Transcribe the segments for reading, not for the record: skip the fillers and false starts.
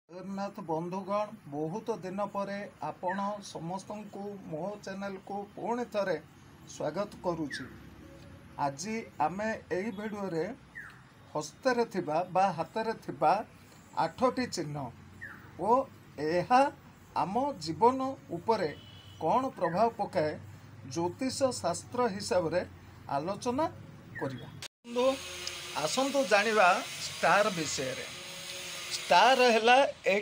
जगन्नाथ बंधुगण बहुत दिन पर आपण समस्त को मो चैनल को पुणी थे स्वागत करुच्ची। आज आम यही भिडियो रे हस्ତରେ थिबा बा हाତରେ थिबा 8टी चिन्ह ओ एहा आम जीवन उपरे कौन प्रभाव पकाए ज्योतिष शास्त्र हिसाब रे आलोचना करिबा। आसंतु जानिबा स्टार विषय रे। स्टार है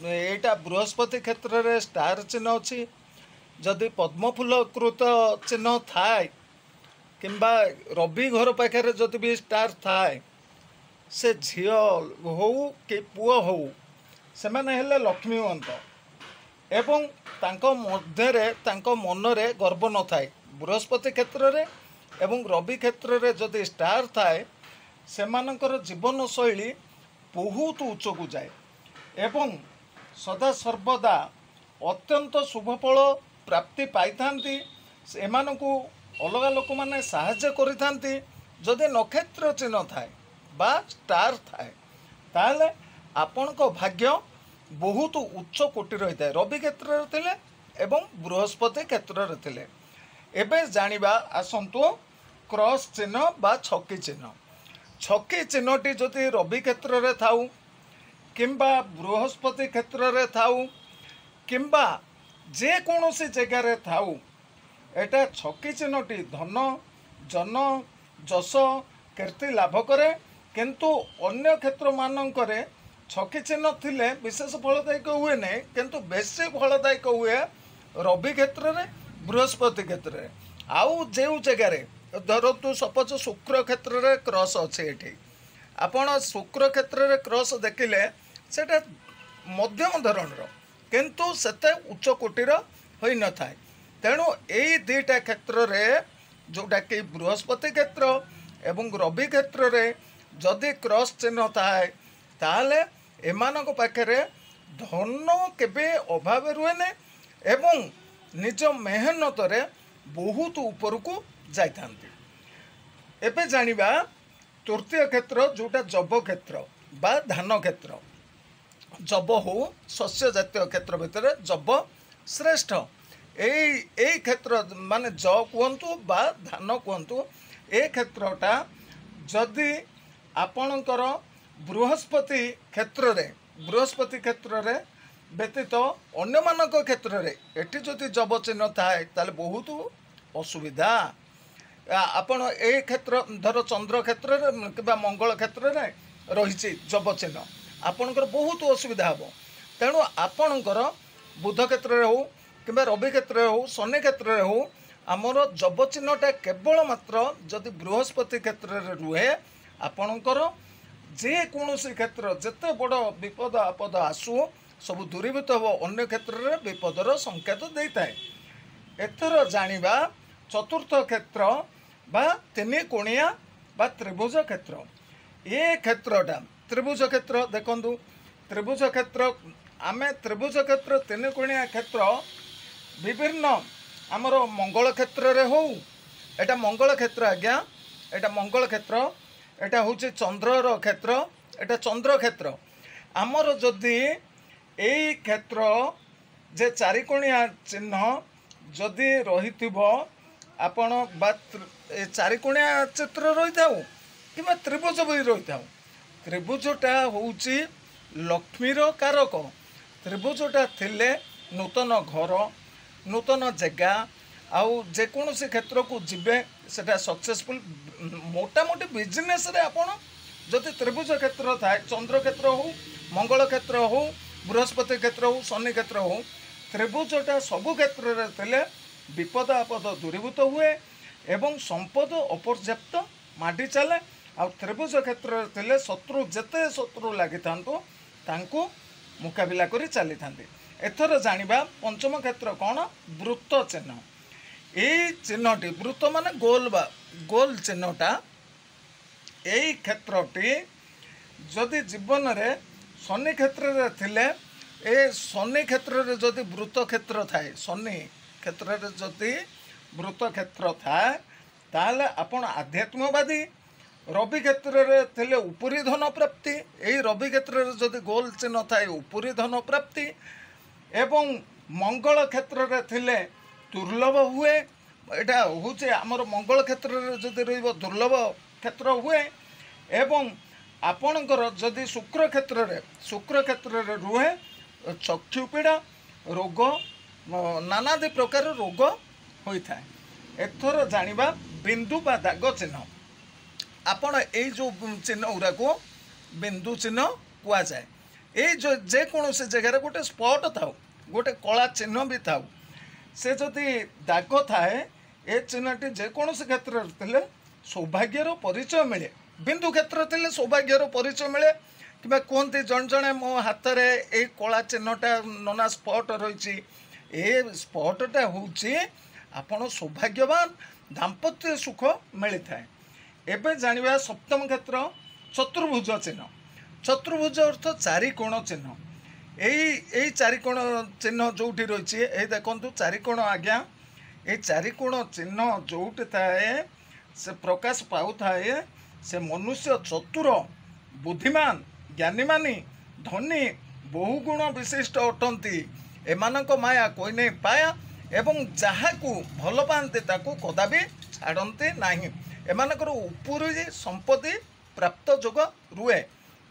एटा बृहस्पति क्षेत्र रे स्टार चिन्ह अच्छी। जदि पद्मफूलकृत चिन्ह थाए किंबा रवि घर पाखे जदि भी स्टार थाए से झील हो कि पुओ हो से माने हेले लक्ष्मीवंत एवं तांको मध्यरे तांको मनरे गर्व न थाए। बृहस्पति क्षेत्र रे एवं रवि क्षेत्र रे जदि स्टार थाए सेमानकर जीवन शैली बहुत उच्च को जाए एवं सदा सर्वदा अत्यंत शुभफल प्राप्ति पाई एमानकु अलग लोक मैंने साहाय्य करिथांती। जदि नक्षत्र चिन्ह थाए बा स्टार थाए ताहले आपण को भाग्य बहुत उच्च कोटि रही है। रवि क्षेत्र थिले एवं बृहस्पति क्षेत्र थिले। एबे जानिबा आसंतु क्रॉस चिन्ह बा छक्की चिन्ह। छक्की चिन्हटी जदि रवि क्षेत्र रे थाउ किंबा बृहस्पति क्षेत्र रे थाउ किंबा जे कोनोसी जगह रे थाउ एटा छक्की चिन्हटी धन जन जस कीर्ति लाभ करे। किंतु अन्य क्षेत्र मानकरे छक्की चिन्ह थिले विशेष फलदायक हुए नहीं किंतु बेसी फलदायक हुए रवि क्षेत्र रे बृहस्पति क्षेत्र रे। आउ जेउ जगह रे धरतु सपोज शुक्र क्षेत्र रे क्रॉस अच्छे ये आपण शुक्र क्षेत्र रे क्रॉस देखिले सेटा मध्यम धरणर किंतु सेते उच्च कोटिर होई न थाए। तेणु यही दुईटा क्षेत्र रे जोटा कि बृहस्पति क्षेत्र एवं रवि क्षेत्र रे जदि क्रॉस चिन्ह थाए ताहले एमानक पाखरे धन केबे अभाव रुहे ने एवं निज मेहनत रे बहुत ऊपर को जाइथांती। एबे जानिबा तृतीय क्षेत्र जोटा जब क्षेत्र बा धान क्षेत्र। जब हो शस्य जातीय क्षेत्र भितर जब श्रेष्ठ ए क्षेत्र माने ज कहतु बा धान कहतु ए क्षेत्रटा जदि आपणकर बृहस्पति क्षेत्र रे व्यतीत अन्य मानक क्षेत्र रे एठी जदि जब चिन्ह थाए ताले बहुत असुविधा। आपण ए क्षेत्र धर चंद्र क्षेत्र कि मंगल क्षेत्र में रही जब चिन्ह आपणकर बहुत असुविधा हम। तेणु आपणकर बुध क्षेत्र हो कि रवि क्षेत्र हो शनि क्षेत्र हो आमर जब चिन्हटा केवल मात्र जदि बृहस्पति क्षेत्र में रुहे आपणकर जेकोसी क्षेत्र जिते बड़ विपद आपद आसू सब दूरीभूत हो अन्य क्षेत्र में विपदर संकेत देता है। एथर जानिबा चतुर्थ क्षेत्र बा तीन कोणिया बा त्रिभुज क्षेत्र। ये क्षेत्रटा त्रिभुज क्षेत्र देखंतु त्रिभुज क्षेत्र आमे त्रिभुज क्षेत्र तीन कोणिया क्षेत्र विभिन्न आमर मंगल क्षेत्र रे हो एटा मंगल क्षेत्र आज्ञा एटा मंगल क्षेत्र एटा होची चंद्रर क्षेत्र एटा चंद्र क्षेत्र। आमर जदि एई क्षेत्र जे चारिकोणिया चिन्ह जदि रहिथिबो आपण बा चारिकोणिया चित्र रही था कि त्रिभुज भी रही था। त्रिभुजटा होची लक्ष्मीर कारक। त्रिभुजटा थिले नूतन घर नूतन जगह आउ जेकोसी क्षेत्र को जीवे सेटा सक्सेसफुल मोटामोटी बिजनेस रे आपण जदि त्रिभुज क्षेत्र थाए चंद्र क्षेत्र हो मंगल क्षेत्र हो बृहस्पति क्षेत्र हो शनि क्षेत्र हो त्रिभुजटा सबु क्षेत्र रे थिले विपद आपद दूरीभूत हुए एवं संपद अपर्याप्त माडी चले। आ त्रिभुज क्षेत्र थिले शत्रु जेते शत्रु लगी तांको मुकाबिला करी चली थांती। एथर जानिबा पंचम क्षेत्र कौन वृत्त चिन्ह। यही चिन्हटी वृत्त माने गोल बा गोल चिन्हटा यही क्षेत्रटी जदि जीवन रे शनि क्षेत्र रे थिले ए शनि क्षेत्र रे जदि वृत्त क्षेत्र थाए शनि क्षेत्र रे जदि वृत्त क्षेत्र थाए ताहले आपण आध्यात्मवादी रवि क्षेत्र रे थिले उपरी धन प्राप्ति यही रवि क्षेत्र रे जदि गोल चिन्ह थाए उपरी धन प्राप्ति एवं मंगल क्षेत्र रे थिले दुर्लभ हुए एटा होचे हमर मंगल क्षेत्र रे जदि रहइबो दुर्लभ क्षेत्र हुए एवं आपणकर जदि शुक्र क्षेत्र रे रुहे चक्षु पीड़ा रोग नानादि प्रकार रोग होता है। एथर जानिबा बिंदु बा दाग चिन्ह आपण ए जो चिन्ह गुरा को बिंदु चिन्ह कुआ जाए। ए जो जे कोनोसी जगह गोटे स्पॉट थाउ गोटे कला चिन्ह भी थाउ से जदि दाग थाए ए चिन्हटी जेकोसी क्षेत्र थे सौभाग्यर परिचय मिले बिंदु क्षेत्र थे सौभाग्यर परिचय मिले कि कहते जन जड़े मो हाथ में ये कला चिन्हटा नना स्पॉट रही ए स्पॉटा हूँ आपण सौभाग्यवान दाम्पत्य सुख मिली थाए। एवं जाना सप्तम क्षेत्र चतुर्भुज चिन्ह चतुर्भुज अर्थ चारिकोण चिन्ह यही चारिकोण चिन्ह जो रही है देखो चारिकोण आज्ञा ये चारिकोण चिन्ह जोटी थाए से प्रकाश पाऊ थाए से मनुष्य चतुर बुद्धिमान ज्ञानीमानी धनी बहुगुण विशिष्ट अटंती एमानक माया कोई नहीं पाया एवं जहाकू भल पाते ताकू कदापि छाड़ती नहीं एमानकर उपरी संपत्ति प्राप्त जोग रुए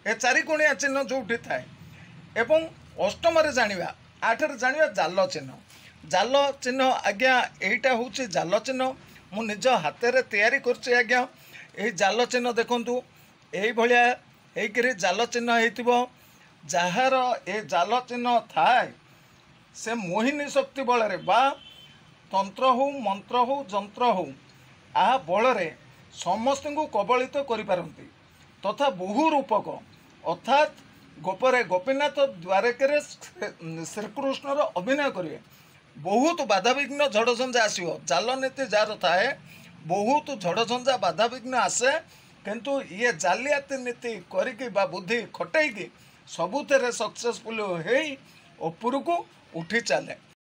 ए चारिकोणिया चिन्ह जोटी थाए। एवं अष्टम जानिबा आठरे जानिबा जाल चिन्ह आज्ञा एटा हूँ जाल चिन्ह मु निज हाथ में तैयारी करछि आज्ञा यही जाल चिन्ह देखंतु एई भलिया एकिरे जाल चिन्ह हेतिबो जार ए जाल चिन्ह थाए से मोहिनी शक्ति बल रे बा तंत्र हो मंत्र हो जंत्र हो आ बल रे समस्त को कबलित करि पारंती तथा बहु रूपक अर्थात गोपरे गोपीनाथ द्वारके श्रीकृष्णर अभिनय करेंगे बहुत बाधाविघ्न झड़ झंझा आसो जाल नीति जार थाए बहुत झड़ झंझा बाधाविघ्न आसे किंतु ये जालियाती नीति करिकी बा बुद्धि खटेकी सबुथे सक्सेसफुल हो उपरकू उठी चले।